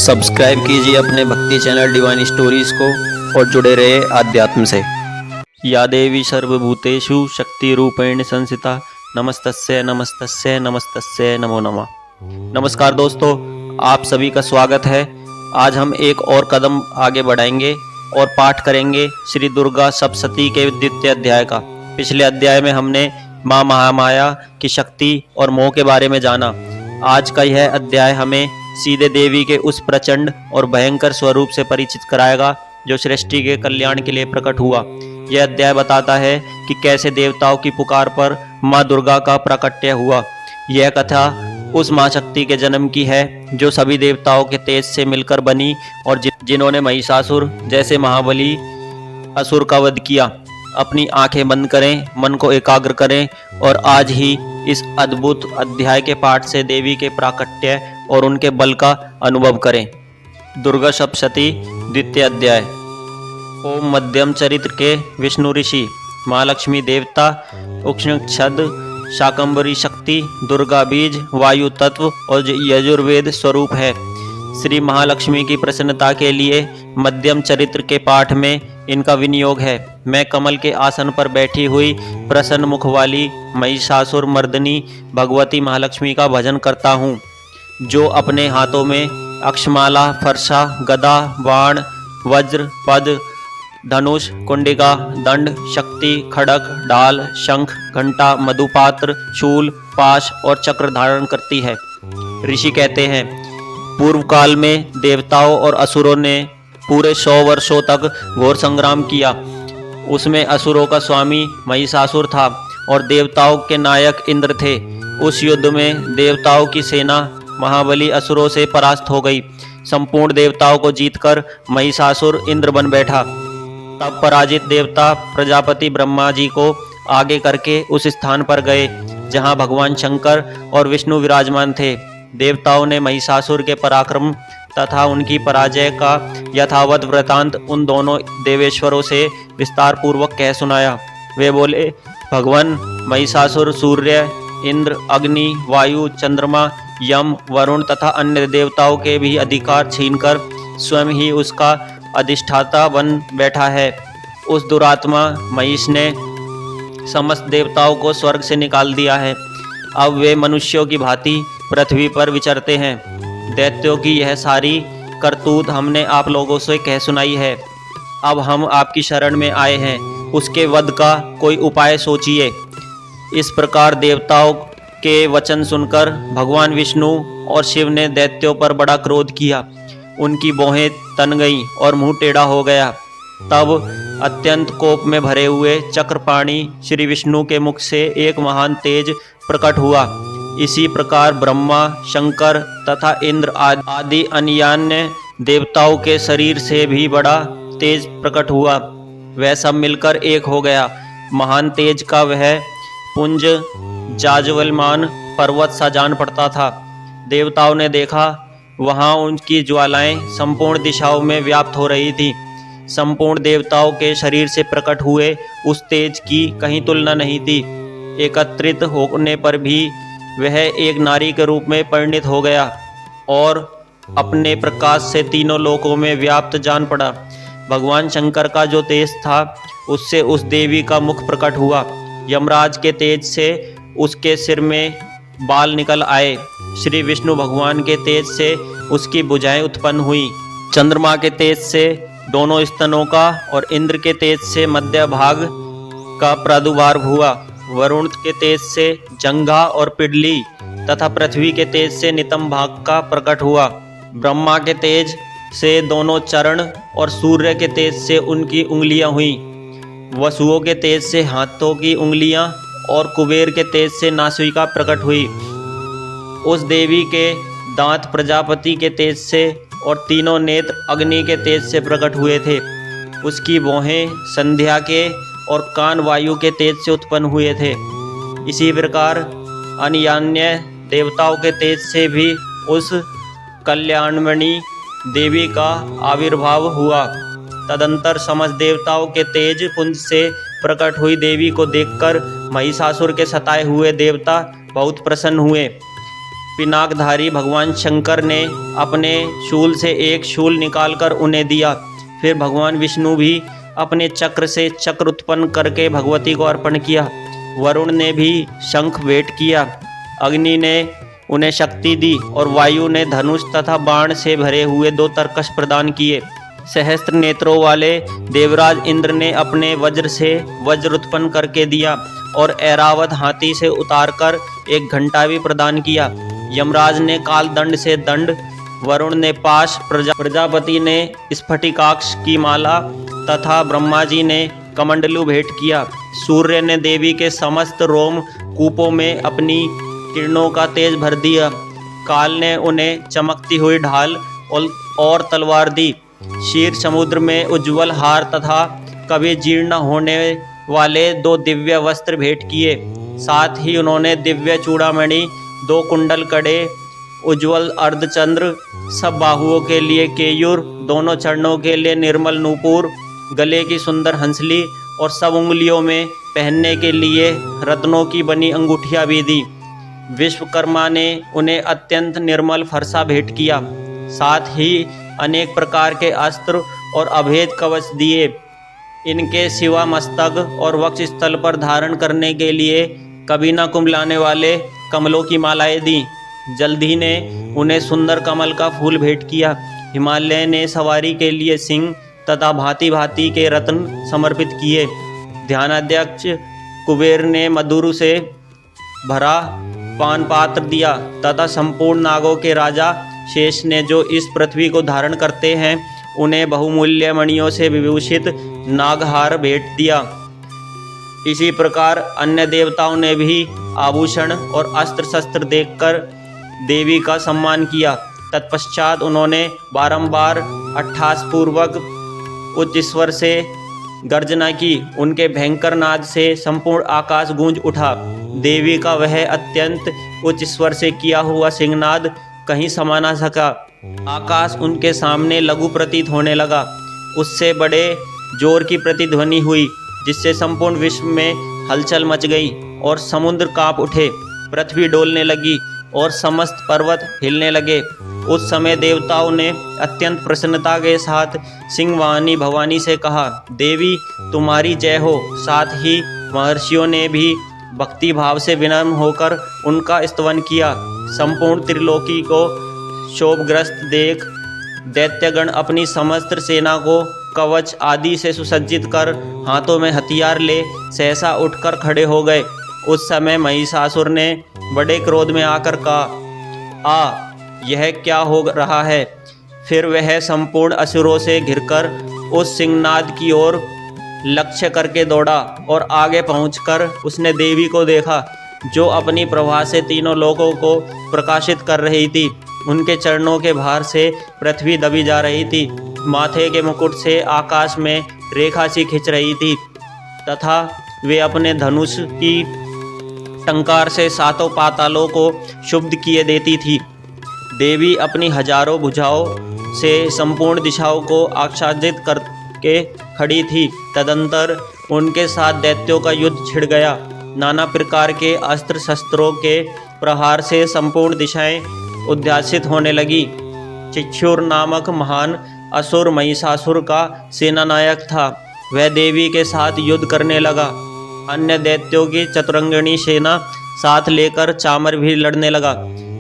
Subscribe कीजिए अपने भक्ति चैनल डिवाइन स्टोरीज को और जुड़े रहे आध्यात्म से। या देवी सर्वभूतेषु शक्ति रूपेण संस्थिता नमस्तस्यै नमस्तस्यै नमस्तस्यै नमो नमः। नमस्कार दोस्तों, आप सभी का स्वागत है। आज हम एक और कदम आगे बढ़ाएंगे और पाठ करेंगे श्री दुर्गा सप्तशती के द्वितीय अध्याय का। पिछले अध्याय में हमने माँ महामाया की शक्ति और मोह के बारे में जाना। आज का यह अध्याय हमें सीधे देवी के उस प्रचंड और भयंकर स्वरूप से परिचित कराएगा जो सृष्टि के कल्याण के लिए प्रकट हुआ। यह अध्याय बताता है कि कैसे देवताओं की पुकार पर माँ दुर्गा का प्राकट्य हुआ। यह कथा उस माँ शक्ति के जन्म की है जो सभी देवताओं के तेज से मिलकर बनी और जिन्होंने महिषासुर जैसे महाबली असुर का वध किया। अपनी आंखें बंद करें, मन को एकाग्र करें और आज ही इस अद्भुत अध्याय के पाठ से देवी के प्राकट्य और उनके बल का अनुभव करें। दुर्गा सप्तशती द्वितीय अध्याय। ओम मध्यम चरित्र के विष्णु ऋषि, महालक्ष्मी देवता, उक्षणछद, शाकंभरी शक्ति, दुर्गा बीज, वायु तत्व और यजुर्वेद स्वरूप है। श्री महालक्ष्मी की प्रसन्नता के लिए मध्यम चरित्र के पाठ में इनका विनियोग है। मैं कमल के आसन पर बैठी हुई प्रसन्न मुख वाली महिषासुर मर्दिनी भगवती महालक्ष्मी का भजन करता हूँ, जो अपने हाथों में अक्षमाला, फरसा, गदा, बाण, वज्र, पद, धनुष, कुंडिका, दंड, शक्ति, खड़ग, ढाल, शंख, घंटा, मधुपात्र, शूल, पाश और चक्र धारण करती है। ऋषि कहते हैं, पूर्व काल में देवताओं और असुरों ने पूरे 100 वर्षों तक घोर संग्राम किया। उसमें असुरों का स्वामी महिषासुर था और देवताओं के नायक इंद्र थे। उस युद्ध में देवताओं की सेना महाबली असुरों से परास्त हो गई। संपूर्ण देवताओं को जीतकर महिषासुर इंद्र बन बैठा। तब पराजित देवता प्रजापति ब्रह्मा जी को आगे करके उस स्थान पर गए जहां भगवान शंकर और विष्णु विराजमान थे। देवताओं ने महिषासुर के पराक्रम तथा उनकी पराजय का यथावत वृतांत उन दोनों देवेश्वरों से विस्तार पूर्वक कह सुनाया। वे बोले, भगवान महिषासुर सूर्य, इंद्र, अग्नि, वायु, चंद्रमा, यम, वरुण तथा अन्य देवताओं के भी अधिकार छीनकर स्वयं ही उसका अधिष्ठाता बन बैठा है। उस दुरात्मा महिष ने समस्त देवताओं को स्वर्ग से निकाल दिया है। अब वे मनुष्यों की भांति पृथ्वी पर विचरते हैं। दैत्यों की यह सारी करतूत हमने आप लोगों से कह सुनाई है। अब हम आपकी शरण में आए हैं, उसके वध का कोई उपाय सोचिए। इस प्रकार देवताओं के वचन सुनकर भगवान विष्णु और शिव ने दैत्यों पर बड़ा क्रोध किया। उनकी भौहें तन गईं और मुंह टेढ़ा हो गया। तब अत्यंत कोप में भरे हुए चक्रपाणी श्री विष्णु के मुख से एक महान तेज प्रकट हुआ। इसी प्रकार ब्रह्मा, शंकर तथा इंद्र आदि अन्य देवताओं के शरीर से भी बड़ा तेज प्रकट हुआ। वह सब मिलकर एक हो गया। महान तेज का वह पुंज जाज्वल्यमान पर्वत सा जान पड़ता था। देवताओं ने देखा, वहां उनकी ज्वालाएं संपूर्ण दिशाओं में व्याप्त हो रही थी। संपूर्ण देवताओं के शरीर से प्रकट हुए उस तेज की कहीं तुलना नहीं थी। एकत्रित होने पर भी वह एक नारी के रूप में परिणित हो गया और अपने प्रकाश से तीनों लोकों में व्याप्त जान पड़ा। भगवान शंकर का जो तेज था उससे उस देवी का मुख प्रकट हुआ। यमराज के तेज से उसके सिर में बाल निकल आए। श्री विष्णु भगवान के तेज से उसकी भुजाएं उत्पन्न हुई। चंद्रमा के तेज से दोनों स्तनों का और इंद्र के तेज से मध्य भाग का प्रादुर्भाव हुआ। वरुण के तेज से जंघा और पिडली तथा पृथ्वी के तेज से नितंब भाग का प्रकट हुआ। ब्रह्मा के तेज से दोनों चरण और सूर्य के तेज से उनकी उंगलियां हुई। वसुओं के तेज से हाथों की उंगलियां और कुबेर के तेज से नासिका प्रकट हुई। उस देवी के दांत प्रजापति के तेज से और तीनों नेत्र अग्नि के तेज से प्रकट हुए थे। उसकी भौहें संध्या के और कान वायु के तेज से उत्पन्न हुए थे। इसी प्रकार अन्य देवताओं के तेज से भी उस कल्याणमणि देवी का आविर्भाव हुआ। तदंतर समस्त देवताओं के तेज पुंज से प्रकट हुई देवी को देखकर महिषासुर के सताए हुए देवता बहुत प्रसन्न हुए। पिनाकधारी भगवान शंकर ने अपने शूल से एक शूल निकालकर उन्हें दिया। फिर भगवान विष्णु भी अपने चक्र से चक्र उत्पन्न करके भगवती को अर्पण किया। वरुण ने भी शंख भेंट किया। अग्नि ने उन्हें शक्ति दी और वायु ने धनुष तथा बाण से भरे हुए 2 तरकश प्रदान किए। सहस्त्र नेत्रों वाले देवराज इंद्र ने अपने वज्र से वज्र उत्पन्न करके दिया और ऐरावत हाथी से उतारकर एक घंटा भी प्रदान किया। यमराज ने काल दंड से दंड, वरुण ने पाश, प्रजापति ने स्फटिकाक्ष की माला तथा ब्रह्मा जी ने कमंडलू भेंट किया। सूर्य ने देवी के समस्त रोम कूपों में अपनी किरणों का तेज भर दिया। काल ने उन्हें चमकती हुई ढाल और तलवार दी। क्षीर समुद्र में उज्जवल हार तथा कभी जीर्ण होने वाले 2 दिव्य वस्त्र भेंट किए। साथ ही उन्होंने दिव्य चूड़ामणि, 2 कुंडल कड़े, उज्जवल अर्धचंद्र, सब बाहुओं के लिए केयूर, दोनों चरणों के लिए निर्मल नूपुर, गले की सुंदर हंसली और सब उंगलियों में पहनने के लिए रत्नों की बनी अंगूठियां भी दी। विश्वकर्मा ने उन्हें अत्यंत निर्मल फरसा भेंट किया। साथ ही अनेक प्रकार के अस्त्र और अभेद कवच दिए। इनके सिवा मस्तक और वक्ष स्थल पर धारण करने के लिए कभी न कुंभलाने वाले कमलों की मालाएं दी। जल्दी ने उन्हें सुंदर कमल का फूल भेंट किया। हिमालय ने सवारी के लिए सिंह तथा भांति भांति के रत्न समर्पित किए। ध्यानाध्यक्ष कुबेर ने मधुर से भरा पान पात्र दिया तथा संपूर्ण नागों के राजा शेष ने, जो इस पृथ्वी को धारण करते हैं, उन्हें बहुमूल्य मणियों से विभूषित नागहार भेंट दिया। इसी प्रकार अन्य देवताओं ने भी आभूषण और अस्त्र शस्त्र देकर देवी का सम्मान किया। तत्पश्चात उन्होंने बारंबार अट्ठासपूर्वक उच्च स्वर से गर्जना की। उनके भयंकर नाद से संपूर्ण आकाश गूंज उठा। देवी का वह अत्यंत उच्च स्वर से किया हुआ सिंहनाद कहीं समा न सका। आकाश उनके सामने लघु प्रतीत होने लगा। उससे बड़े जोर की प्रतिध्वनि हुई, जिससे संपूर्ण विश्व में हलचल मच गई और समुद्र कांप उठे, पृथ्वी डोलने लगी और समस्त पर्वत हिलने लगे। उस समय देवताओं ने अत्यंत प्रसन्नता के साथ सिंहवाहिनी भवानी से कहा, देवी तुम्हारी जय हो। साथ ही महर्षियों ने भी भक्ति भाव से विनम्र होकर उनका स्तवन किया। संपूर्ण त्रिलोकी को शोभग्रस्त देख दैत्यगण अपनी समस्त सेना को कवच आदि से सुसज्जित कर हाथों में हथियार ले सहसा उठकर खड़े हो गए। उस समय महिषासुर ने बड़े क्रोध में आकर कहा, यह क्या हो रहा है। फिर वह संपूर्ण असुरों से घिरकर उस सिंहनाद की ओर लक्ष्य करके दौड़ा और आगे पहुंचकर उसने देवी को देखा, जो अपनी प्रभा से तीनों लोकों को प्रकाशित कर रही थी। उनके चरणों के भार से पृथ्वी दबी जा रही थी। माथे के मुकुट से आकाश में रेखा सी खिंच रही थी तथा वे अपने धनुष की टंकार से 7 पातालों को शुद्ध किए देती थी। देवी अपनी हजारों भुजाओं से संपूर्ण दिशाओं को आच्छादित करके खड़ी थी। तदंतर उनके साथ दैत्यों का युद्ध छिड़ गया। नाना प्रकार के अस्त्र शस्त्रों के प्रहार से संपूर्ण दिशाएं उद्यासित होने लगी। चिक्षुर नामक महान असुर महिषासुर का सेनानायक था। वह देवी के साथ युद्ध करने लगा। अन्य दैत्यों की चतुरंगिणी सेना साथ लेकर चामर भी लड़ने लगा।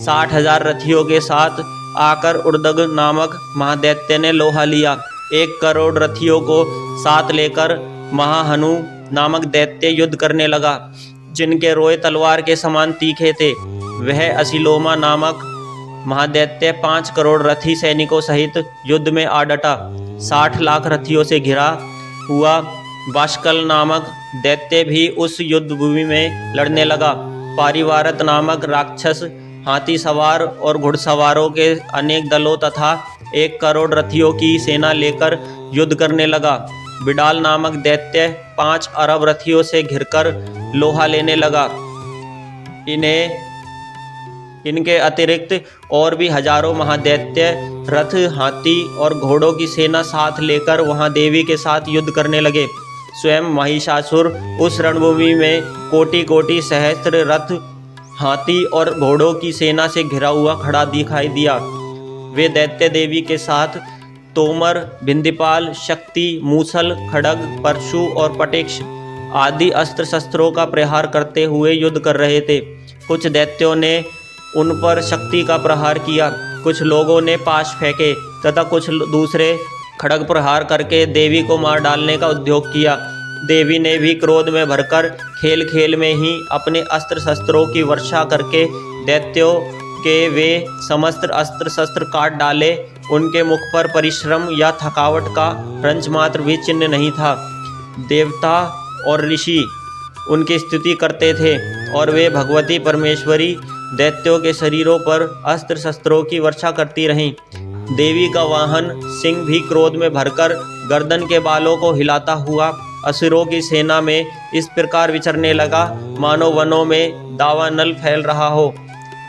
60,000 रथियों के साथ आकर उर्दग नामक महादैत्य ने लोहा लिया। 1 करोड़ रथियों को साथ लेकर महाहनु नामक दैत्य युद्ध करने लगा, जिनके रोए तलवार के समान तीखे थे। वह असिलोमा नामक महादैत्य 5 करोड़ रथी सैनिकों सहित युद्ध में आ डटा। 60 लाख रथियों से घिरा हुआ बाष्कल नामक दैत्य भी उस युद्ध भूमि में लड़ने लगा। पारिवारत नामक राक्षस हाथी सवार और घुड़सवारों के अनेक दलों तथा 1 करोड़ रथियों की सेना लेकर युद्ध करने लगा। बिडाल नामक दैत्य 5 अरब रथियों से घिरकर लोहा लेने लगा। इनके अतिरिक्त और भी हजारों महादैत्य रथ, हाथी और घोड़ों की सेना साथ लेकर वहां देवी के साथ युद्ध करने लगे। स्वयं महिषासुर उस रणभूमि में कोटि कोटि सहस्त्र रथ, हाथी और घोड़ों की सेना से घिरा हुआ खड़ा दिखाई दिया। वे दैत्य देवी के साथ तोमर, भिंदीपाल, शक्ति, मूसल, खड्ग, परशु और पटेक्ष आदि अस्त्र शस्त्रों का प्रहार करते हुए युद्ध कर रहे थे। कुछ दैत्यों ने उन पर शक्ति का प्रहार किया, कुछ लोगों ने पाश फेंके तथा कुछ दूसरे खड्ग प्रहार करके देवी को मार डालने का उद्योग किया। देवी ने भी क्रोध में भरकर खेल खेल में ही अपने अस्त्र शस्त्रों की वर्षा करके दैत्यों के वे समस्त अस्त्र शस्त्र काट डाले। उनके मुख पर परिश्रम या थकावट का रंच मात्र भी चिन्ह नहीं था। देवता और ऋषि उनकी स्तुति करते थे और वे भगवती परमेश्वरी दैत्यों के शरीरों पर अस्त्र शस्त्रों की वर्षा करती रहीं। देवी का वाहन सिंह भी क्रोध में भरकर गर्दन के बालों को हिलाता हुआ असुरों की सेना में इस प्रकार विचरने लगा, मानो वनों में दावानल फैल रहा हो।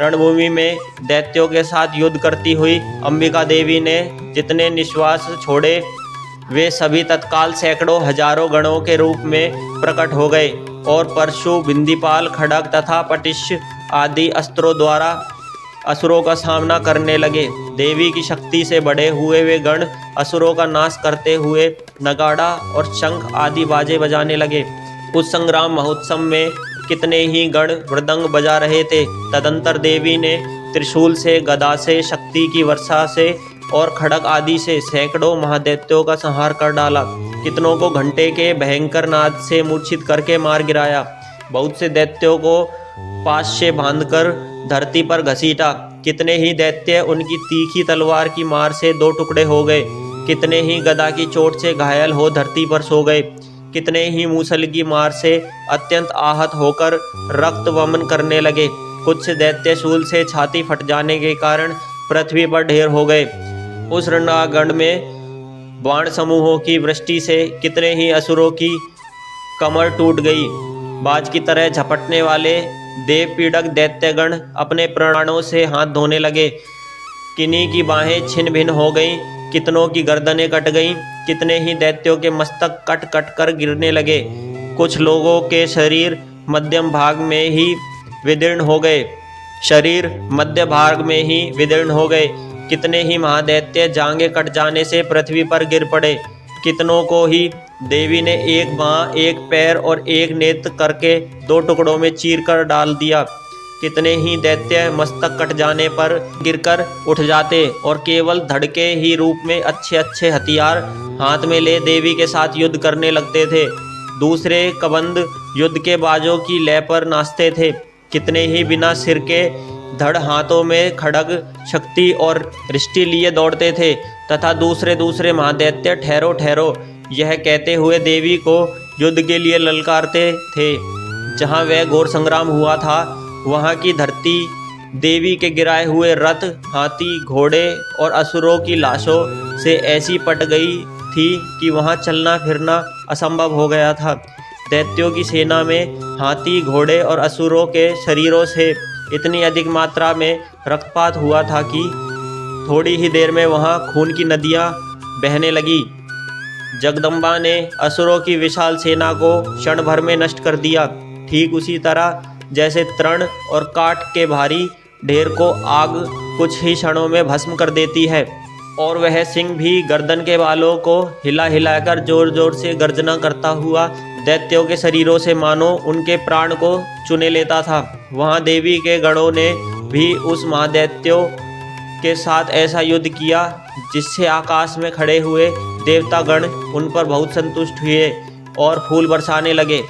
रणभूमि में दैत्यों के साथ युद्ध करती हुई अंबिका देवी ने जितने निश्वास छोड़े वे सभी तत्काल सैकड़ों हजारों गणों के रूप में प्रकट हो गए और परशु, भिंदीपाल, खड्ग तथा पटिश आदि अस्त्रों द्वारा असुरों का सामना करने लगे। देवी की शक्ति से बढ़े हुए वे गण असुरों का नाश करते हुए नगाड़ा और शंख आदि बाजे बजाने लगे। उस संग्राम महोत्सव में कितने ही गण मृदंग बजा रहे थे। तदंतर देवी ने त्रिशूल से, गदा से, शक्ति की वर्षा से और खड्ग आदि से सैकड़ों महादैत्यों का संहार कर डाला। कितनों को घंटे के भयंकर नाद से मूर्छित करके मार गिराया। बहुत से दैत्यों को पाश से बांधकर धरती पर घसीटा। कितने ही दैत्य उनकी तीखी तलवार की मार से दो टुकड़े हो गए। कितने ही गदा की चोट से घायल हो धरती पर सो गए। कितने ही मूसल की मार से अत्यंत आहत होकर रक्त वमन करने लगे। कुछ दैत्य शूल से छाती फट जाने के कारण पृथ्वी पर ढेर हो गए। उस रणांगण में बाण समूहों की वृष्टि से कितने ही असुरों की कमर टूट गई। बाज की तरह झपटने वाले देव पीड़क दैत्यगण अपने प्राणों से हाथ धोने लगे। किन्हीं की बाहें छिन्न भिन्न हो गईं, कितनों की गर्दनें कट गईं। कितने ही दैत्यों के मस्तक कट कट कर गिरने लगे। कुछ लोगों के शरीर मध्यम भाग में ही विदीर्ण हो गए। कितने ही महादैत्य जांघें कट जाने से पृथ्वी पर गिर पड़े। कितनों को ही देवी ने एक बाँह, एक पैर और एक नेत्र करके दो टुकड़ों में चीर कर डाल दिया। कितने ही दैत्य मस्तक कट जाने पर गिरकर उठ जाते और केवल धड़के ही रूप में अच्छे अच्छे हथियार हाथ में ले देवी के साथ युद्ध करने लगते थे। दूसरे कबंद युद्ध के बाजों की लय पर नाचते थे। कितने ही बिना सिर के धड़ हाथों में खड्ग, शक्ति और रिष्टि लिए दौड़ते थे तथा दूसरे महादैत्य ठहरो ठहरो यह कहते हुए देवी को युद्ध के लिए ललकारते थे। जहाँ वह घोर संग्राम हुआ था वहाँ की धरती देवी के गिराए हुए रथ, हाथी, घोड़े और असुरों की लाशों से ऐसी पट गई थी कि वहाँ चलना फिरना असंभव हो गया था। दैत्यों की सेना में हाथी, घोड़े और असुरों के शरीरों से इतनी अधिक मात्रा में रक्तपात हुआ था कि थोड़ी ही देर में वहाँ खून की नदियाँ बहने लगी। जगदम्बा ने असुरों की विशाल सेना को क्षण भर में नष्ट कर दिया। ठीक उसी तरह जैसे तृण और काठ के भारी ढेर को आग कुछ ही क्षणों में भस्म कर देती है, और वह सिंह भी गर्दन के बालों को हिला हिलाकर जोर जोर से गर्जना करता हुआ दैत्यों के शरीरों से मानो उनके प्राण को चुने लेता था। वहाँ देवी के गणों ने भी उस महादैत्यों के साथ ऐसा युद्ध किया जिससे आकाश में खड़े हुए देवतागण उन पर बहुत संतुष्ट हुए और फूल बरसाने लगे।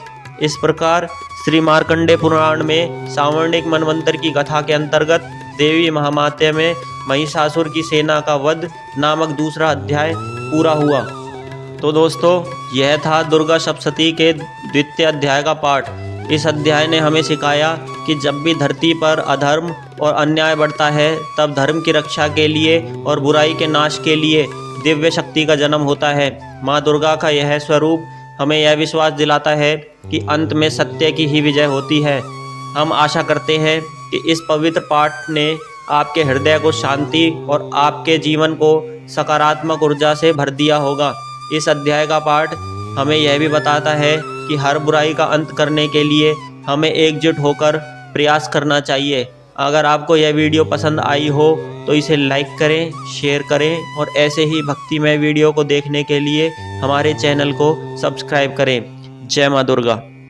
इस प्रकार श्री मार्कंडेय पुराण में सावर्णिक मनवंतर की कथा के अंतर्गत देवी महामात्य में महिषासुर की सेना का वध नामक दूसरा अध्याय पूरा हुआ। तो दोस्तों, यह था दुर्गा सप्तशती के द्वितीय अध्याय का पाठ। इस अध्याय ने हमें सिखाया कि जब भी धरती पर अधर्म और अन्याय बढ़ता है तब धर्म की रक्षा के लिए और बुराई के नाश के लिए दिव्य शक्ति का जन्म होता है। माँ दुर्गा का यह स्वरूप हमें यह विश्वास दिलाता है कि अंत में सत्य की ही विजय होती है। हम आशा करते हैं कि इस पवित्र पाठ ने आपके हृदय को शांति और आपके जीवन को सकारात्मक ऊर्जा से भर दिया होगा। इस अध्याय का पाठ हमें यह भी बताता है कि हर बुराई का अंत करने के लिए हमें एकजुट होकर प्रयास करना चाहिए। अगर आपको यह वीडियो पसंद आई हो तो इसे लाइक करें, शेयर करें और ऐसे ही भक्तिमय वीडियो को देखने के लिए हमारे चैनल को सब्सक्राइब करें। जय माँ दुर्गा।